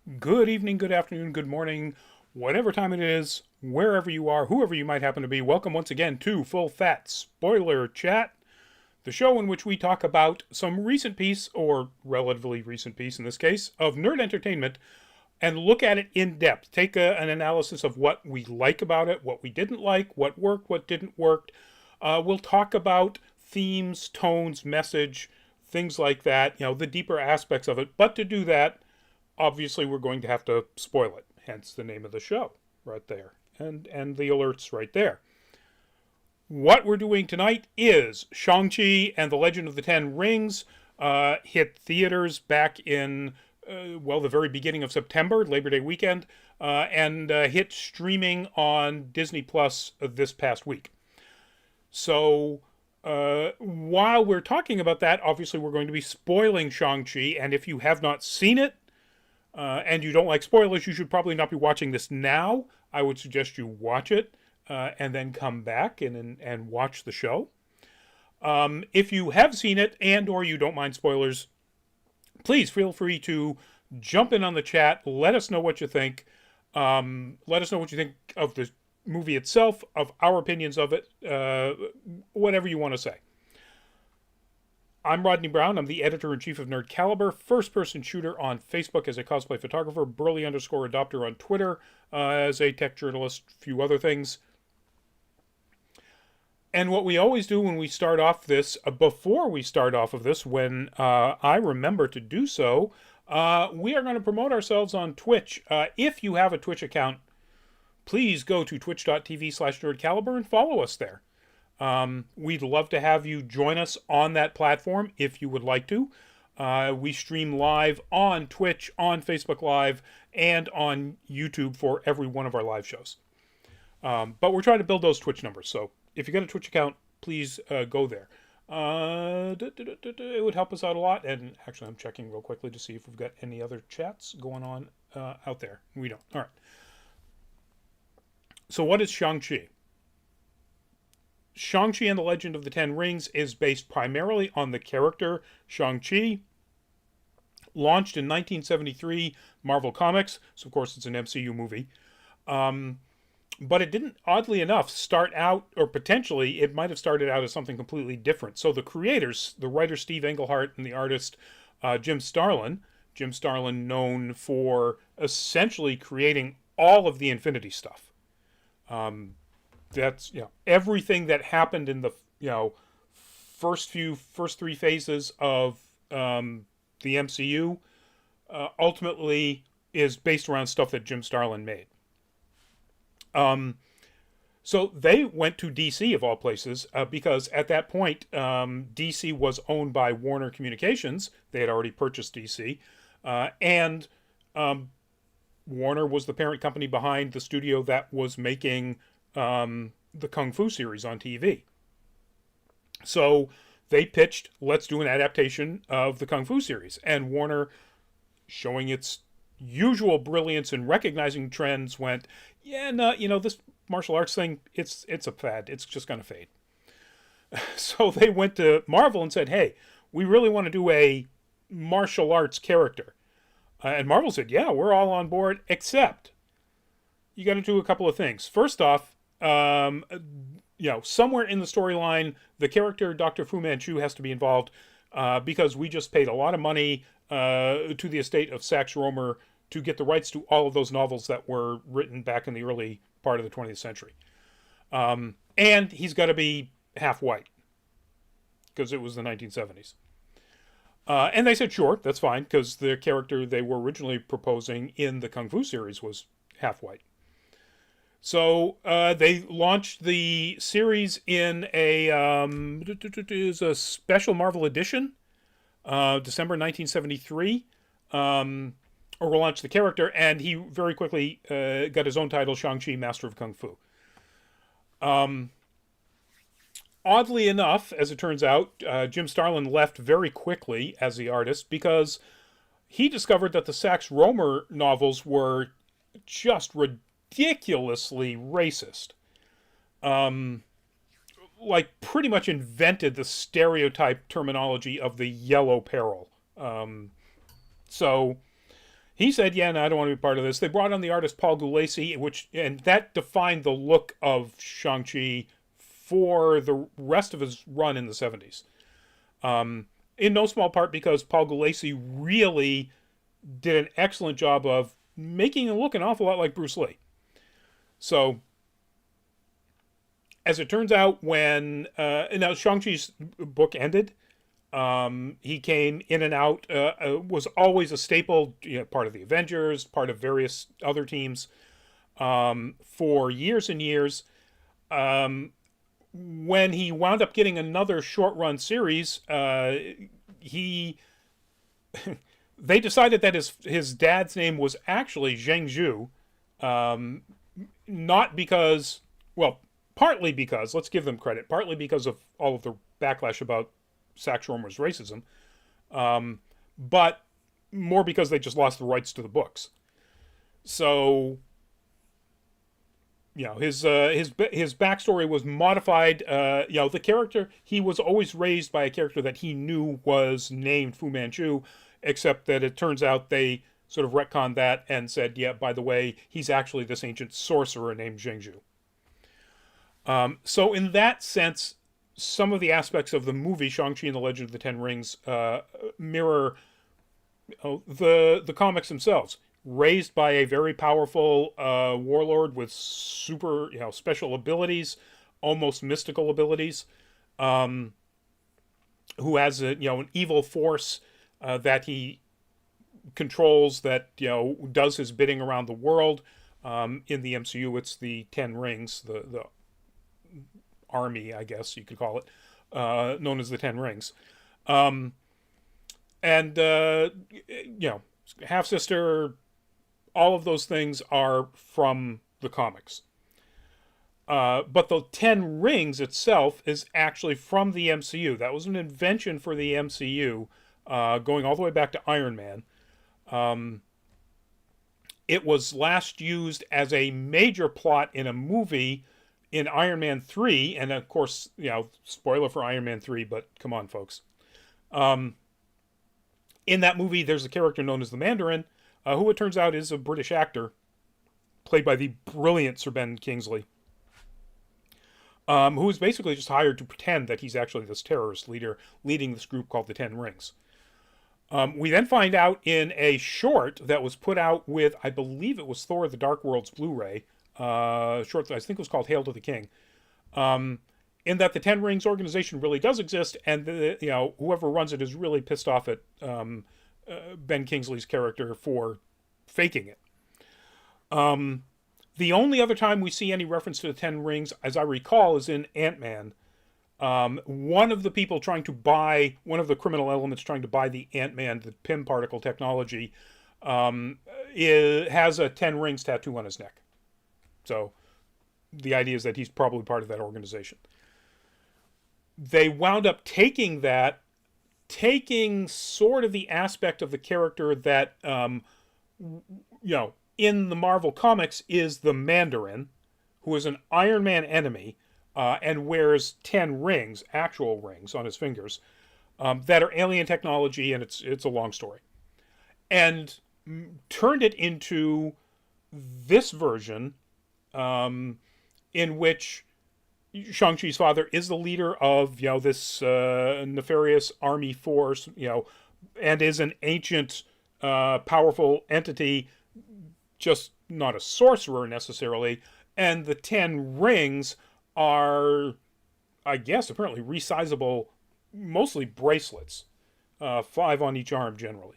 Good evening, good afternoon, good morning, whatever time it is, wherever you are, whoever you might happen to be. Welcome once again to Full Fat Spoiler Chat, the show in which we talk about some recent piece, or relatively recent piece in this case, of nerd entertainment and look at it in depth. Take an analysis of what we like about it, what we didn't like, what worked, what didn't work. We'll talk about themes, tones, message, things like that, the deeper aspects of it. But to do that, obviously we're going to have to spoil it, hence the name of the show right there, and the alerts right there. What we're doing tonight is Shang-Chi and the Legend of the Ten Rings hit theaters back in, the very beginning of September, Labor Day weekend, and hit streaming on Disney Plus this past week. So while we're talking about that, obviously we're going to be spoiling Shang-Chi, and if you have not seen it, and you don't like spoilers, you should probably not be watching this now. I would suggest you watch it and then come back and watch the show. If you have seen it and or you don't mind spoilers, please feel free to jump in on the chat. Let us know what you think. Let us know what you think of the movie itself, of our opinions of it, whatever you want to say. I'm Rodney Brown. I'm the editor-in-chief of Nerd Caliber, first-person shooter on Facebook as a cosplay photographer, Burley_adopter on Twitter as a tech journalist, a few other things. And what we always do when we start off this, before we start off of this, when I remember to do so, we are going to promote ourselves on Twitch. If you have a Twitch account, please go to twitch.tv/nerdcaliber and follow us there. We'd love to have you join us on that platform if you would like to. We stream live on Twitch, on Facebook Live, and on YouTube for every one of our live shows. But we're trying to build those Twitch numbers, so if you got a Twitch account, please go there. It would help us out a lot, and actually I'm checking real quickly to see if we've got any other chats going on out there. We don't. All right. So what is Shang-Chi? Shang-Chi and the Legend of the Ten Rings is based primarily on the character Shang-Chi, launched in 1973, Marvel Comics, so of course it's an MCU movie. But it didn't, oddly enough, start out, or potentially it might have started out as something completely different. So the creators, the writer Steve Englehart and the artist Jim Starlin known for essentially creating all of the Infinity stuff. That's everything that happened in the first three phases of the MCU ultimately is based around stuff that Jim Starlin made. So they went to DC of all places because at that point DC was owned by Warner Communications. They had already purchased DC, and Warner was the parent company behind the studio that was making the Kung Fu series on TV. So they pitched, let's do an adaptation of the Kung Fu series. And Warner, showing its usual brilliance in recognizing trends, went, yeah, no, this martial arts thing, it's a fad. It's just going to fade. So they went to Marvel and said, hey, we really want to do a martial arts character. And Marvel said, yeah, we're all on board, except you got to do a couple of things. First off, somewhere in the storyline, the character Dr. Fu Manchu has to be involved because we just paid a lot of money to the estate of Sax Rohmer to get the rights to all of those novels that were written back in the early part of the 20th century. And he's got to be half white because it was the 1970s. And they said, sure, that's fine, because the character they were originally proposing in the Kung Fu series was half white. So they launched the series in a special Marvel edition, December 1973. Or launched the character, and he very quickly got his own title, Shang-Chi, Master of Kung Fu. Oddly enough, as it turns out, Jim Starlin left very quickly as the artist because he discovered that the Sax Rohmer novels were just ridiculously racist. Like pretty much invented the stereotype terminology of the yellow peril. So he said, "Yeah, no, I don't want to be part of this." They brought on the artist Paul Gulacy, and that defined the look of Shang-Chi for the rest of his run in the 70s. In no small part because Paul Gulacy really did an excellent job of making him look an awful lot like Bruce Lee. So, as it turns out, when now Shang-Chi's book ended, he came in and out, was always a staple, part of the Avengers, part of various other teams for years and years. When he wound up getting another short-run series, he they decided that his dad's name was actually Xiangxi, not because, well, partly because, let's give them credit, partly because of all of the backlash about Sax Rohmer's racism, but more because they just lost the rights to the books. So, his backstory was modified. The character, he was always raised by a character that he knew was named Fu Manchu, except that it turns out they sort of retconned that and said, yeah, by the way, he's actually this ancient sorcerer named Xiangxi. So in that sense, some of the aspects of the movie Shang-Chi and the Legend of the Ten Rings mirror the comics themselves. Raised by a very powerful warlord with super, special abilities, almost mystical abilities, who has an evil force that he controls that does his bidding around the world. In the MCU, it's the Ten Rings, the army, I guess you could call it, known as the Ten Rings. Half sister, all of those things are from the comics. But the Ten Rings itself is actually from the MCU. That was an invention for the MCU, going all the way back to Iron Man. It was last used as a major plot in a movie in Iron Man 3, and of course, spoiler for Iron Man 3, but come on, folks. In that movie, there's a character known as the Mandarin, who it turns out is a British actor, played by the brilliant Sir Ben Kingsley, who is basically just hired to pretend that he's actually this terrorist leader leading this group called the Ten Rings. We then find out in a short that was put out with, I believe it was Thor the Dark World's Blu-ray, short that I think was called Hail to the King, in that the Ten Rings organization really does exist, and whoever runs it is really pissed off at Ben Kingsley's character for faking it. The only other time we see any reference to the Ten Rings, as I recall, is in Ant-Man. One of the people trying to buy, one of the criminal elements trying to buy the Ant-Man, the Pym particle technology, has a Ten Rings tattoo on his neck. So the idea is that he's probably part of that organization. They wound up taking sort of the aspect of the character that, in the Marvel Comics is the Mandarin, who is an Iron Man enemy, and wears 10 rings, actual rings, on his fingers, that are alien technology, and it's a long story. And turned it into this version, in which Shang-Chi's father is the leader of, this nefarious army force, and is an ancient, powerful entity, just not a sorcerer necessarily. And the 10 rings are, I guess, apparently resizable, mostly bracelets, 5 on each arm generally.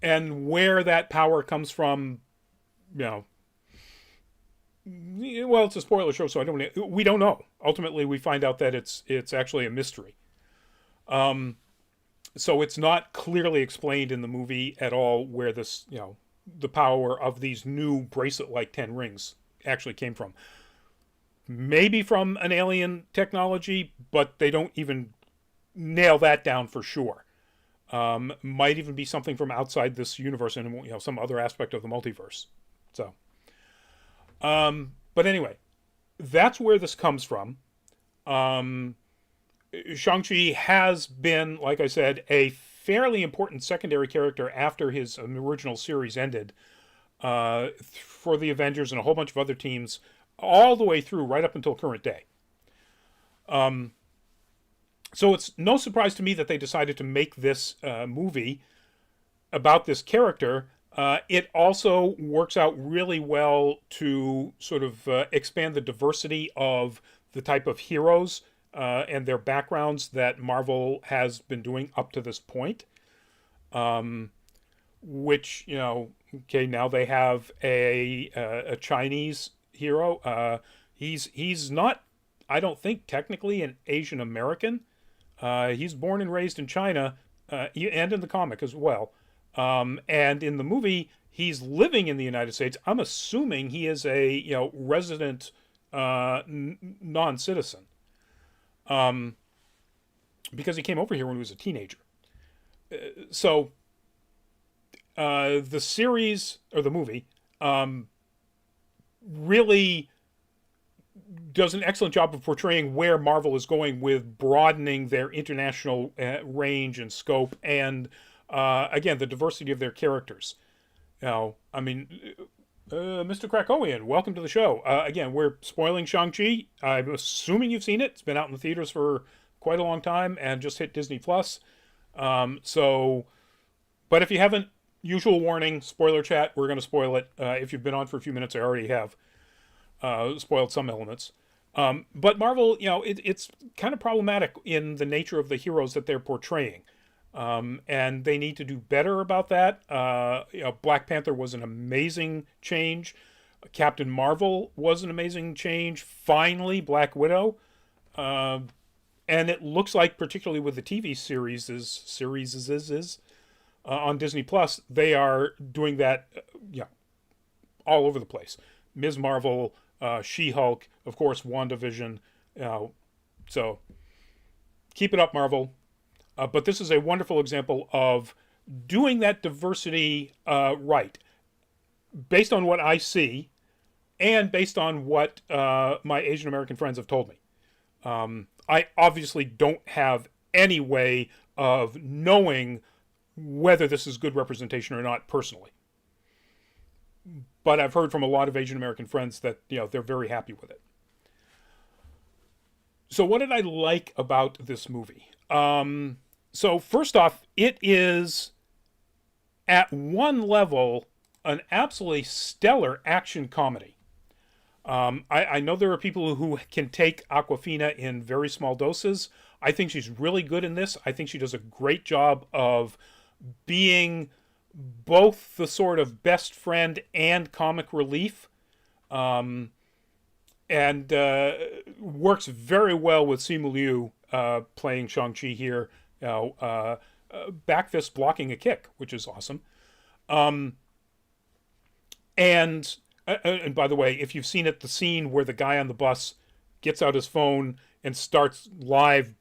And where that power comes from, well, it's a spoiler show, so we don't know. Ultimately, we find out that it's actually a mystery. So it's not clearly explained in the movie at all where this, the power of these new bracelet-like 10 rings actually came from. Maybe from an alien technology, but they don't even nail that down for sure. Might even be something from outside this universe and some other aspect of the multiverse. So, but anyway, that's where this comes from. Shang-Chi has been, like I said, a fairly important secondary character after his original series ended for the Avengers and a whole bunch of other teams, all the way through right up until current day. So it's no surprise to me that they decided to make this movie about this character. It also works out really well to sort of expand the diversity of the type of heroes and their backgrounds that Marvel has been doing up to this point. Which, okay, now they have a Chinese hero. He's not, I don't think, technically an Asian American. He's born and raised in China, and in the comic as well. And in the movie, he's living in the United States. I'm assuming he is a resident non-citizen, because he came over here when he was a teenager. So the series or the movie really does an excellent job of portraying where Marvel is going with broadening their international range and scope, and again, the diversity of their characters. Mr. Krakowian, welcome to the show. Again, we're spoiling Shang-Chi. I'm assuming you've seen it. It's been out in the theaters for quite a long time and just hit Disney Plus. But if you haven't, usual warning, spoiler chat, we're going to spoil it. If you've been on for a few minutes, I already have spoiled some elements. But Marvel, it's kind of problematic in the nature of the heroes that they're portraying. And they need to do better about that. Black Panther was an amazing change. Captain Marvel was an amazing change. Finally, Black Widow. And it looks like, particularly with the TV series on Disney Plus, they are doing that, all over the place. Ms. Marvel, She-Hulk, of course, WandaVision. So keep it up, Marvel. But this is a wonderful example of doing that diversity right, based on what I see, and based on what my Asian American friends have told me. I obviously don't have any way of knowing whether this is good representation or not personally. But I've heard from a lot of Asian American friends that they're very happy with it. So what did I like about this movie? So first off, it is at one level an absolutely stellar action comedy. I know there are people who can take Awkwafina in very small doses. I think she's really good in this. I think she does a great job of being both the sort of best friend and comic relief, and works very well with Simu Liu playing Shang-Chi here. Back fist blocking a kick, which is awesome. And by the way, if you've seen it, the scene where the guy on the bus gets out his phone and starts live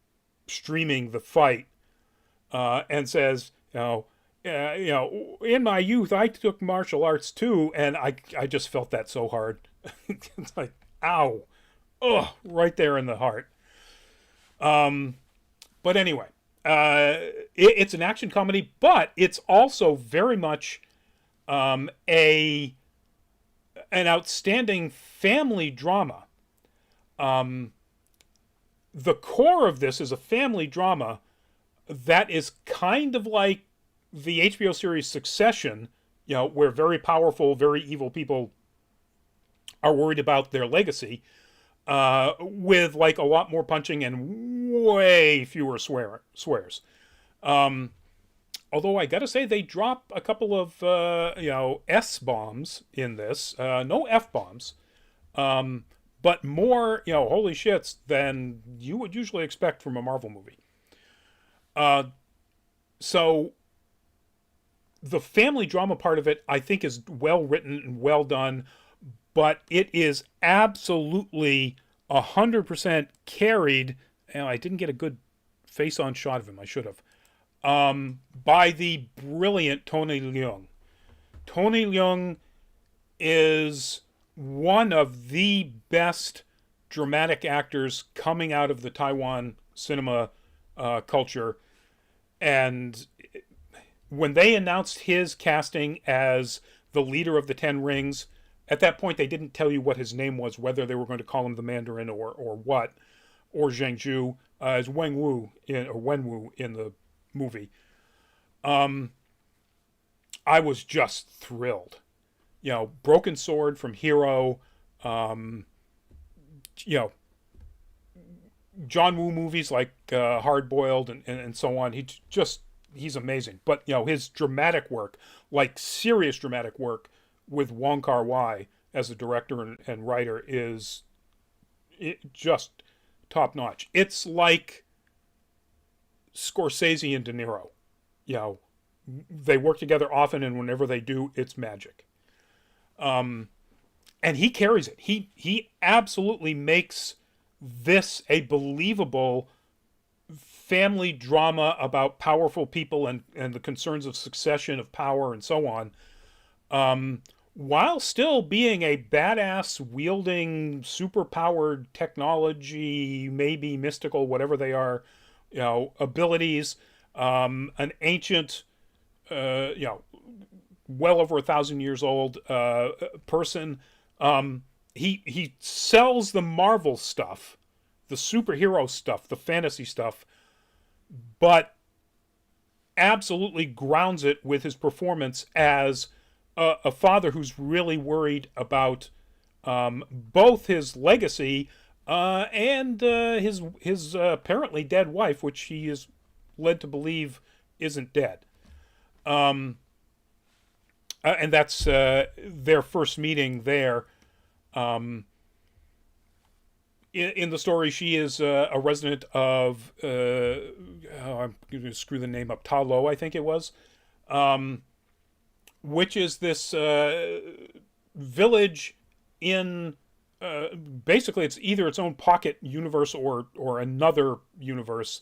streaming the fight, and says, in my youth, I took martial arts too, and I just felt that so hard. It's like, ow, right there in the heart. But anyway, it's an action comedy, but it's also very much an outstanding family drama. The core of this is a family drama that is kind of like the HBO series Succession, where very powerful, very evil people are worried about their legacy, with like a lot more punching and way fewer swears. Although I gotta say, they drop a couple of S-bombs in this, no F-bombs, but more holy shits than you would usually expect from a Marvel movie. So the family drama part of it, I think, is well written and well done, but it is absolutely 100% carried. And I didn't get a good face-on shot of him. I should have. By the brilliant Tony Leung. Tony Leung is one of the best dramatic actors coming out of the Taiwan cinema culture, and when they announced his casting as the leader of the Ten Rings, at that point they didn't tell you what his name was, whether they were going to call him the Mandarin or what, or Zhang as Wenwu in the movie. I was just thrilled. Broken Sword from Hero, you know, John Woo movies like Hard Boiled and so on. He's amazing. But his dramatic work, like serious dramatic work with Wong Kar-wai as a director and writer, is just top notch. It's like Scorsese and De Niro. They work together often, and whenever they do, it's magic. And he carries it. He absolutely makes this a believable family drama about powerful people and the concerns of succession of power and so on, while still being a badass wielding superpowered technology, maybe mystical, whatever they are, abilities, an ancient, well over 1,000 years old person. He sells the Marvel stuff, the superhero stuff, the fantasy stuff, but absolutely grounds it with his performance as a father who's really worried about both his legacy and his apparently dead wife, which he is led to believe isn't dead. And that's their first meeting there. In the story, she is a resident of, I'm going to screw the name up, Ta Lo, I think it was, which is this village in, basically it's either its own pocket universe or another universe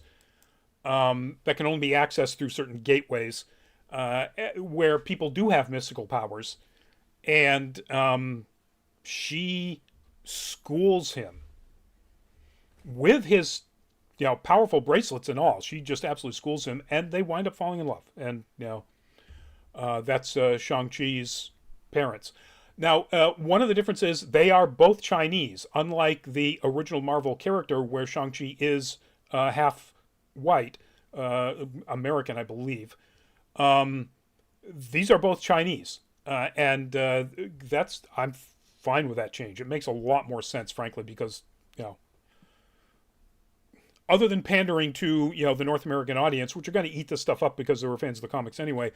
that can only be accessed through certain gateways, where people do have mystical powers. And she schools him with his powerful bracelets and all. She just absolutely schools him, and they wind up falling in love. And that's Shang-Chi's parents. Now, one of the differences, they are both Chinese, unlike the original Marvel character where Shang-Chi is half white, American, I believe. These are both Chinese, and I'm fine with that change. It makes a lot more sense, frankly, because other than pandering to the North American audience, which are going to eat this stuff up because they were fans of the comics anyway,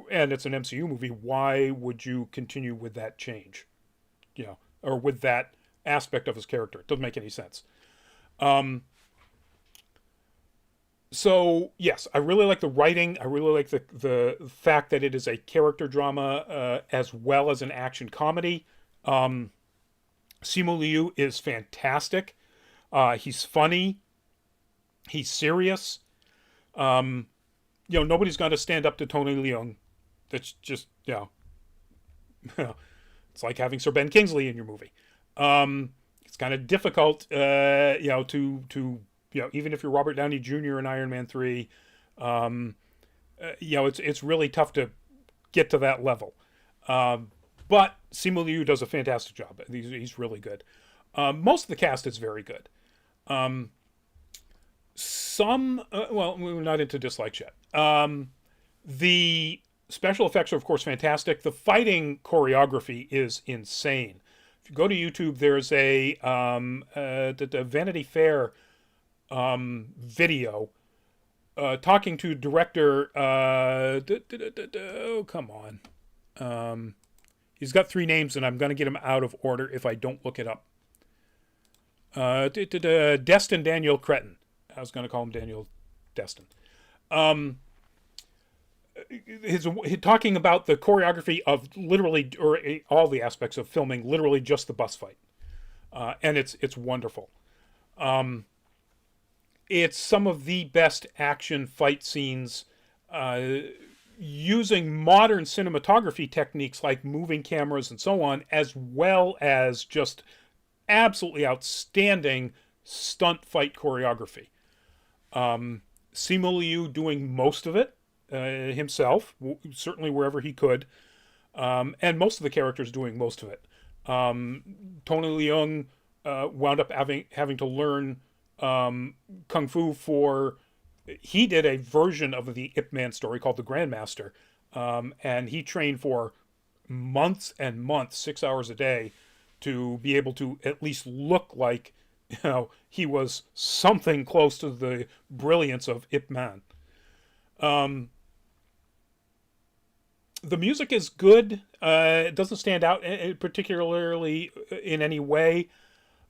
and it's an MCU movie, why would you continue with that change, or with that aspect of his character? It doesn't make any sense. So yes, I really like the writing. I really like the fact that it is a character drama as well as an action comedy. Simu Liu is fantastic. He's funny. He's serious. Nobody's going to stand up to Tony Leung. That's just, it's like having Sir Ben Kingsley in your movie. It's kind of difficult, to even if you're Robert Downey Jr. in Iron Man 3, it's really tough to get to that level. But Simu Liu does a fantastic job. He's really good. Most of the cast is very good. We're not into dislikes yet. The special effects are, of course, fantastic. The fighting choreography is insane. If you go to YouTube, there's a Vanity Fair video talking to director. Oh, come on. He's got 3 names, and I'm going to get him out of order if I don't look it up. Destin Daniel Cretton. I was going to call him Daniel Destin. His talking about the choreography of literally, or all the aspects of filming, literally just the bus fight, and it's wonderful. It's some of the best action fight scenes using modern cinematography techniques like moving cameras and so on, as well as just absolutely outstanding stunt fight choreography. Simu Liu doing most of it, himself, certainly wherever he could, and most of the characters doing most of it. Tony Leung wound up having to learn kung fu for. He did a version of the Ip Man story called The Grandmaster, and he trained for months and months, 6 hours a day, to be able to at least look like, he was something close to the brilliance of Ip Man. Um, the music is good. It doesn't stand out particularly in any way.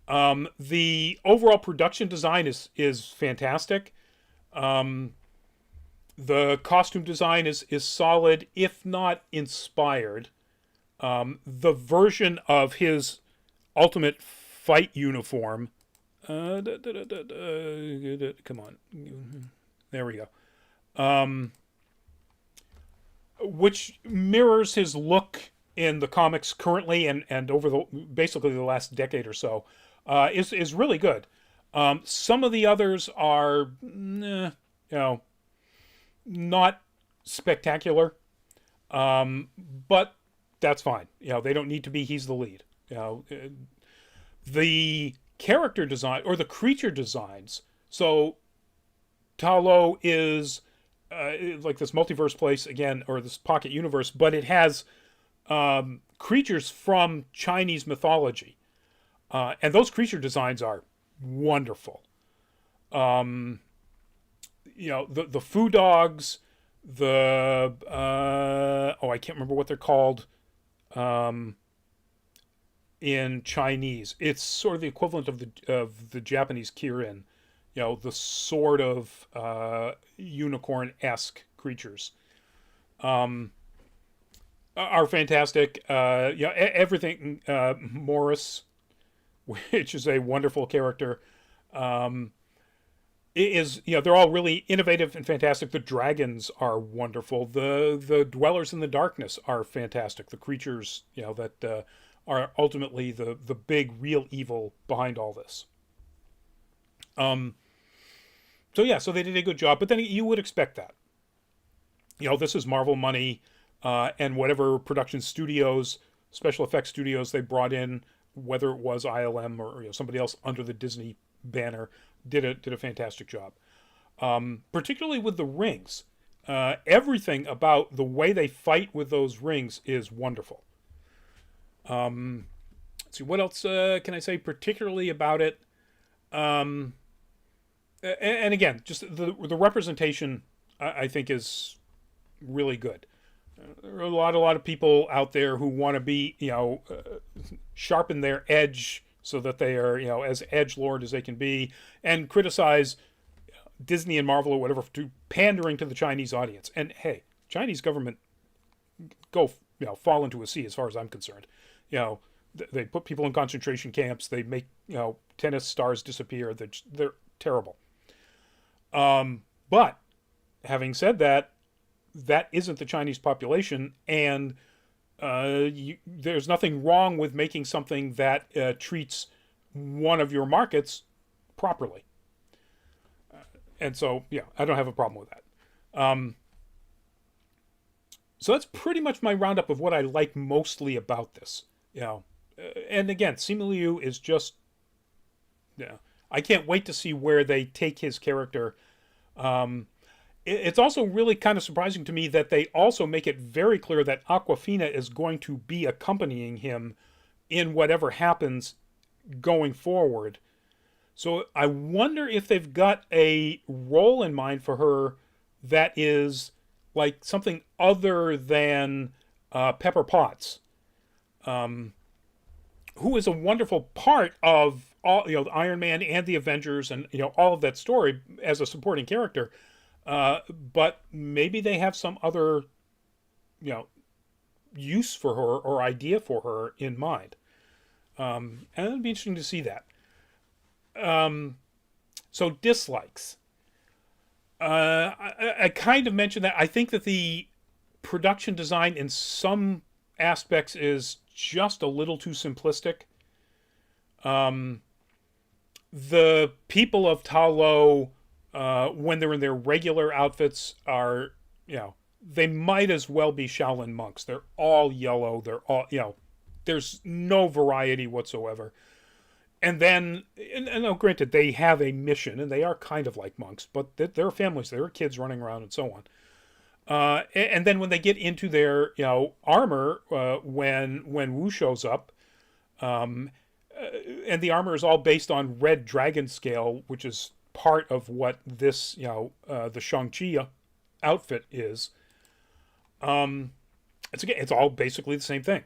The overall production design is fantastic. Um, the costume design is solid, if not inspired. The version of his ultimate fight uniform. Come on. There we go. Which mirrors his look in the comics currently and over basically the last decade or so, is really good. Some of the others are, not spectacular, but that's fine. They don't need to be. He's the lead. The character design or the creature designs. So Ta Lo is like this multiverse place again, or this pocket universe, but it has creatures from Chinese mythology, and those creature designs are wonderful. The foo dogs, the I can't remember what they're called in Chinese. It's sort of the equivalent of the Japanese Kirin. The sort of unicorn-esque creatures are fantastic. Everything. Morris, which is a wonderful character, is they're all really innovative and fantastic. The dragons are wonderful. The dwellers in the darkness are fantastic. The creatures that are ultimately the big real evil behind all this. So they did a good job, but then you would expect that. This is Marvel money, and whatever production studios, special effects studios they brought in, whether it was ILM or somebody else under the Disney banner, did a fantastic job. Particularly with the rings. Everything about the way they fight with those rings is wonderful. Let's see, what else can I say particularly about it? And again, just the representation, I think, is really good. There are a lot of people out there who want to be, sharpen their edge so that they are, as edgelord as they can be, and criticize Disney and Marvel or whatever to pandering to the Chinese audience. And hey, Chinese government go, fall into a sea as far as I'm concerned. They put people in concentration camps. They make, tennis stars disappear. They're terrible. But having said that, that isn't the Chinese population, and there's nothing wrong with making something that treats one of your markets properly. And so, I don't have a problem with that. So that's pretty much my roundup of what I like mostly about this. And again, Simu Liu is just, I can't wait to see where they take his character. It's also really kind of surprising to me that they also make it very clear that Awkwafina is going to be accompanying him in whatever happens going forward. So I wonder if they've got a role in mind for her that is like something other than Pepper Potts, who is a wonderful part of all, the Iron Man and the Avengers and all of that story as a supporting character. But maybe they have some other, use for her or idea for her in mind. And it'd be interesting to see that. So dislikes. I kind of mentioned that. I think that the production design in some aspects is just a little too simplistic. The people of Ta Lo, when they're in their regular outfits, are they might as well be Shaolin monks. They're all yellow. They're all, there's no variety whatsoever. And then, and now granted, they have a mission and they are kind of like monks, but there are families, there are kids running around and so on. And then when they get into their, armor, when Wu shows up, um, and the armor is all based on red dragon scale, which is part of what this, the Shang-Chi outfit is. It's all basically the same thing.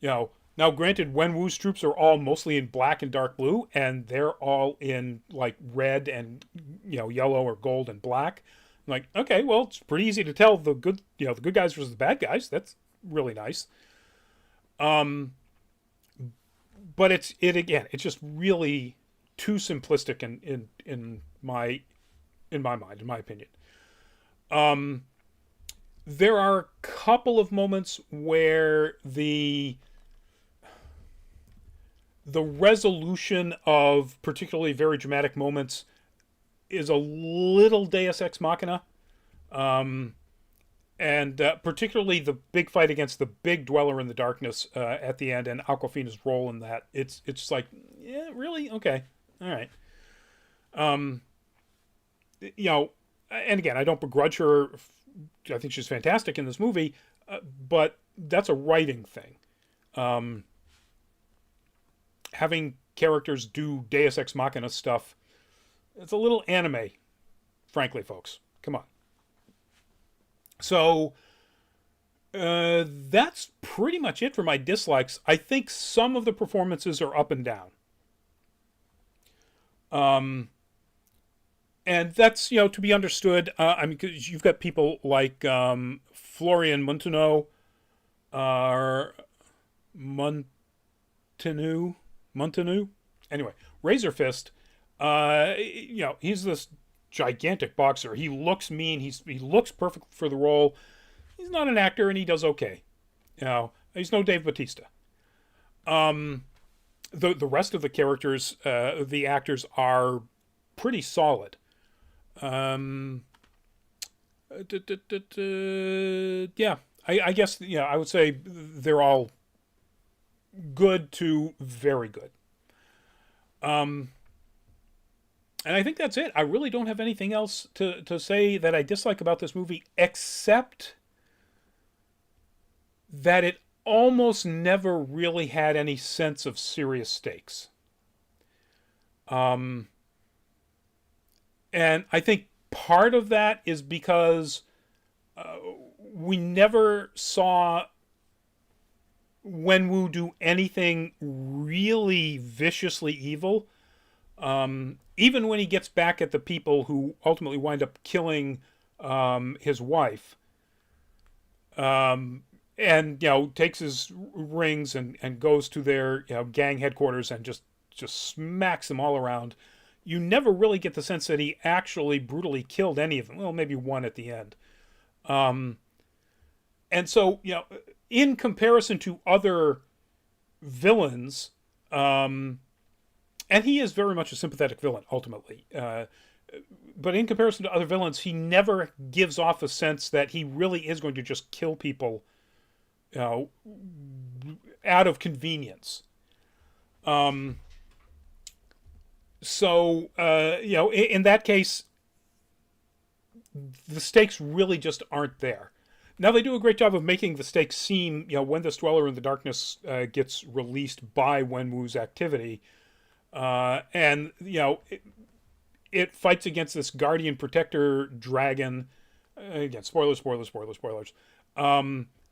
Now granted, Wenwu's troops are all mostly in black and dark blue, and they're all in like red and yellow or gold and black. I'm like, okay, well, it's pretty easy to tell the good guys versus the bad guys. That's really nice. But it's just really too simplistic in my mind, in my opinion. There are a couple of moments where the resolution of particularly very dramatic moments is a little Deus Ex Machina. And particularly the big fight against the big Dweller in the Darkness at the end, and Aquafina's role in that. It's just like, yeah, really? Okay. All right. And again, I don't begrudge her. I think she's fantastic in this movie, but that's a writing thing. Having characters do Deus Ex Machina stuff, it's a little anime, frankly, folks. Come on. So that's pretty much it for my dislikes. I think some of the performances are up and down. And that's, to be understood. Because you've got people like Florian Munteanu, or Munteanu. Anyway, Razor Fist. He's this gigantic boxer. He looks mean. He looks perfect for the role. He's not an actor, and he does okay. He's no Dave Bautista. The rest of the characters, the actors are pretty solid. Yeah, I guess I would say they're all good to very good. And I think that's it. I really don't have anything else to say that I dislike about this movie, except that it almost never really had any sense of serious stakes. And I think part of that is because we never saw Wenwu do anything really viciously evil. Even when he gets back at the people who ultimately wind up killing his wife, and takes his rings and goes to their gang headquarters and just smacks them all around. You never really get the sense that he actually brutally killed any of them. Well, maybe one at the end. And so in comparison to other villains, and he is very much a sympathetic villain, ultimately. But in comparison to other villains, he never gives off a sense that he really is going to just kill people, out of convenience. So, in that case, the stakes really just aren't there. Now, they do a great job of making the stakes seem, when this Dweller in the Darkness gets released by Wenwu's activity, and it fights against this guardian protector dragon. Again, spoilers.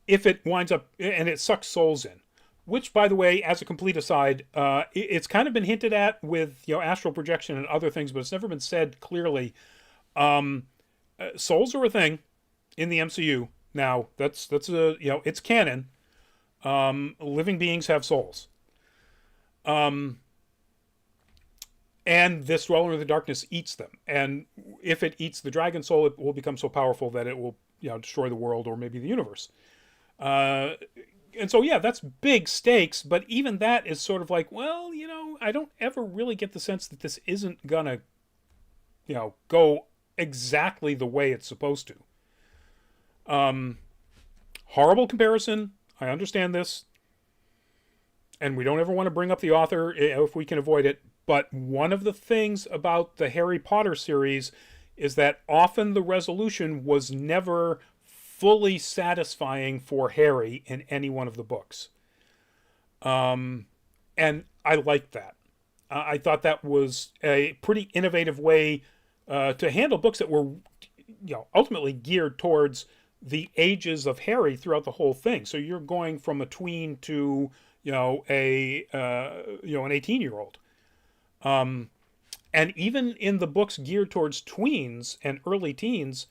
If it winds up and it sucks souls in, which, by the way, as a complete aside, it's kind of been hinted at with astral projection and other things, but it's never been said clearly. Souls are a thing in the MCU now. That's it's canon. Living beings have souls. And this Dweller in the Darkness eats them. And if it eats the dragon soul, it will become so powerful that it will, destroy the world or maybe the universe. And so, yeah, that's big stakes. But even that is sort of like, well, I don't ever really get the sense that this isn't gonna, go exactly the way it's supposed to. Um, Horrible comparison. I understand this, and we don't ever want to bring up the author if we can avoid it. But one of the things about the Harry Potter series is that often the resolution was never fully satisfying for Harry in any one of the books. Um, and I liked that. I thought that was a pretty innovative way to handle books that were, ultimately geared towards the ages of Harry throughout the whole thing. So you're going from a tween to an 18-year-old. And even in the books geared towards tweens and early teens,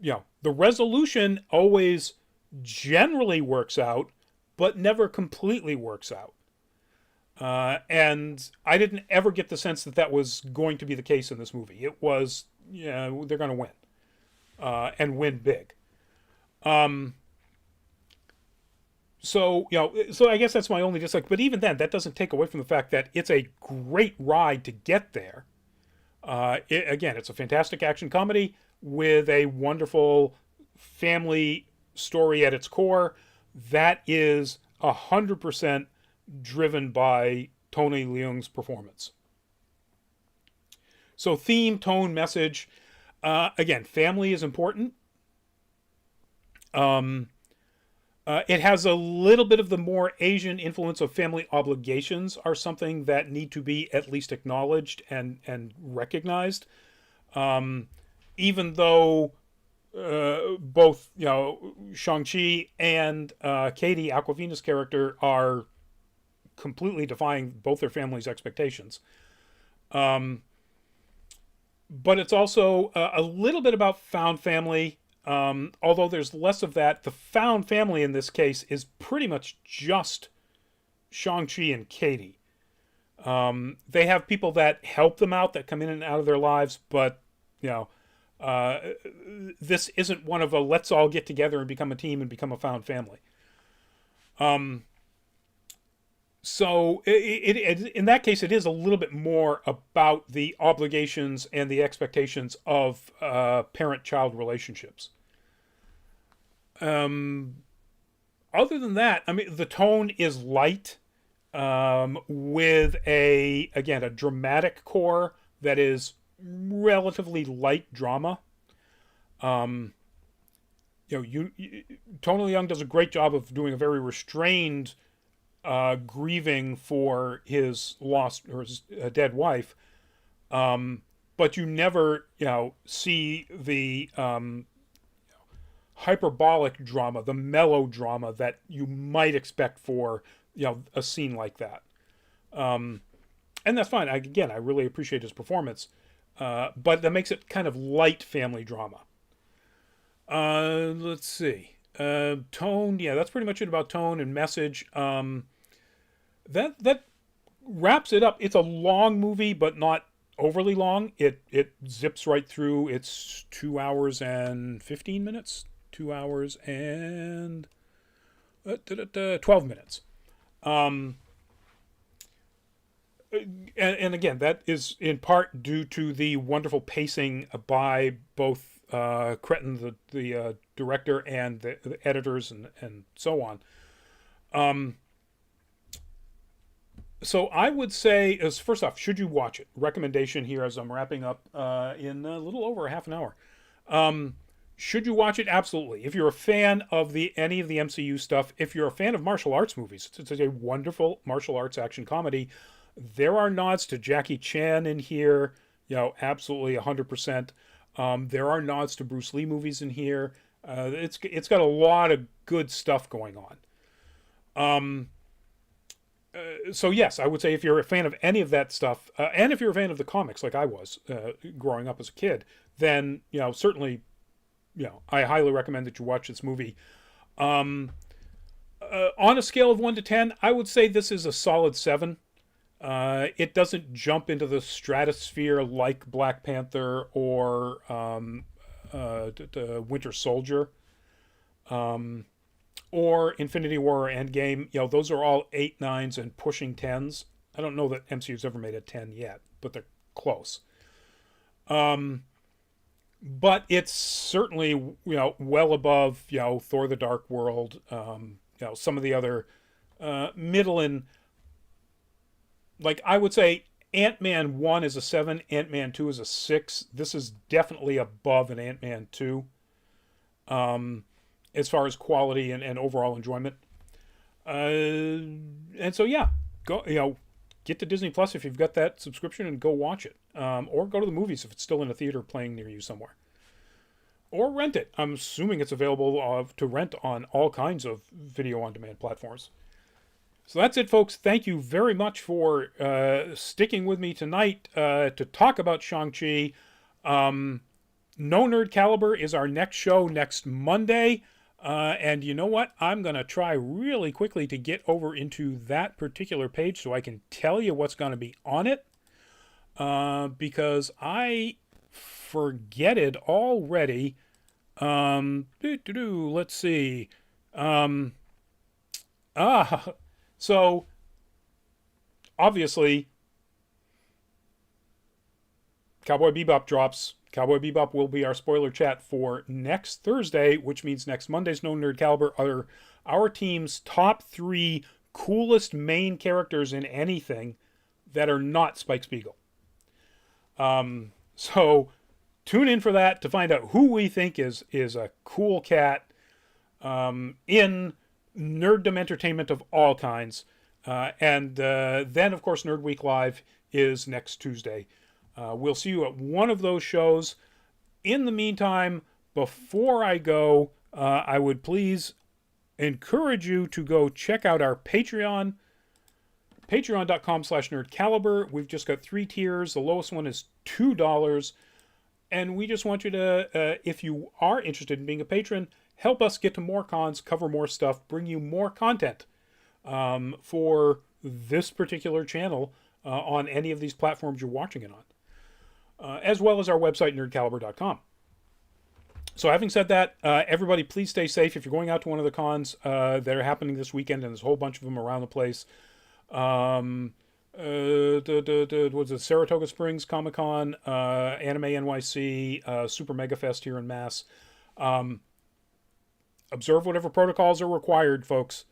the resolution always generally works out, but never completely works out. And I didn't ever get the sense that that was going to be the case in this movie. It was, they're going to win, and win big. Um, so I guess that's my only dislike. But even then, that doesn't take away from the fact that it's a great ride to get there. Again, it's a fantastic action comedy with a wonderful family story at its core that is 100% driven by Tony Leung's performance. So theme, tone, message. Again, family is important. It has a little bit of the more Asian influence of family obligations are something that need to be at least acknowledged and recognized. Even though both Shang-Chi and Katie Aquafina's character are completely defying both their families' expectations. But it's also a little bit about found family. Although there's less of that, the found family in this case is pretty much just Shang-Chi and Katie. They have people that help them out, that come in and out of their lives, but, this isn't one of a let's all get together and become a team and become a found family. So in that case, it is a little bit more about the obligations and the expectations of parent-child relationships. Other than that, I mean, the tone is light, with a dramatic core that is relatively light drama. Tony Leung does a great job of doing a very restrained grieving for his lost or his dead wife, but you never see the hyperbolic drama, the melodrama that you might expect for a scene like that. And that's fine. I really appreciate his performance, but that makes it kind of light family drama. Let's see. Tone, that's pretty much it about tone and message. That wraps it up. It's a long movie, but not overly long. It zips right through. It's 2 hours and 15 minutes. 2 hours and 12 minutes. And again, that is in part due to the wonderful pacing by both Cretton, the director, and the editors, and so on. So I would say, as first off, should you watch it? Recommendation here as I'm wrapping up in a little over half an hour. Should you watch it? Absolutely. If you're a fan of any of the MCU stuff, if you're a fan of martial arts movies, it's a wonderful martial arts action comedy. There are nods to Jackie Chan in here, absolutely 100%. There are nods to Bruce Lee movies in here. It's got a lot of good stuff going on. So yes, I would say if you're a fan of any of that stuff, and if you're a fan of the comics like I was growing up as a kid, then certainly, I highly recommend that you watch this movie. On a scale of 1 to 10, I would say this is a solid 7. It doesn't jump into the stratosphere like Black Panther or the Winter Soldier. Or Infinity War or Endgame. Those are all 8, 9s, and pushing 10s. I don't know that MCU's ever made a 10 yet, but they're close. but it's certainly, well above, Thor: The Dark World, some of the other middle and, like, I would say Ant-Man 1 is a 7, Ant-Man 2 is a 6. This is definitely above an Ant-Man 2, as far as quality and overall enjoyment. And so, yeah, go, get to Disney Plus if you've got that subscription and go watch it. Or go to the movies if it's still in a theater playing near you somewhere. Or rent it. I'm assuming it's available to rent on all kinds of video on demand platforms. So that's it, folks. Thank you very much for sticking with me tonight to talk about Shang-Chi. No Nerd Caliber is our next show next Monday. And you know what? I'm going to try really quickly to get over into that particular page so I can tell you what's going to be on it. Because I forget it already. Let's see. So obviously, Cowboy Bebop drops. Cowboy Bebop will be our spoiler chat for next Thursday, which means next Monday's No Nerd Caliber are our team's top 3 coolest main characters in anything that are not Spike Spiegel. So tune in for that to find out who we think is a cool cat in nerddom entertainment of all kinds. And then, of course, Nerd Week Live is next Tuesday. We'll see you at one of those shows. In the meantime, before I go, I would please encourage you to go check out our Patreon. Patreon.com/nerdcaliber. We've just got 3 tiers. The lowest one is $2. And we just want you to, if you are interested in being a patron, help us get to more cons, cover more stuff, bring you more content for this particular channel on any of these platforms you're watching it on, as well as our website, nerdcaliber.com. So having said that, everybody please stay safe if you're going out to one of the cons that are happening this weekend, and there's a whole bunch of them around the place. Was it Saratoga Springs Comic Con, Anime NYC, Super Mega Fest here in Mass. Observe whatever protocols are required, folks.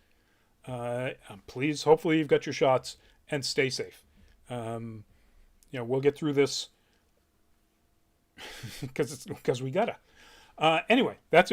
Please, hopefully you've got your shots, and stay safe. We'll get through this because we gotta. Anyway, that's it.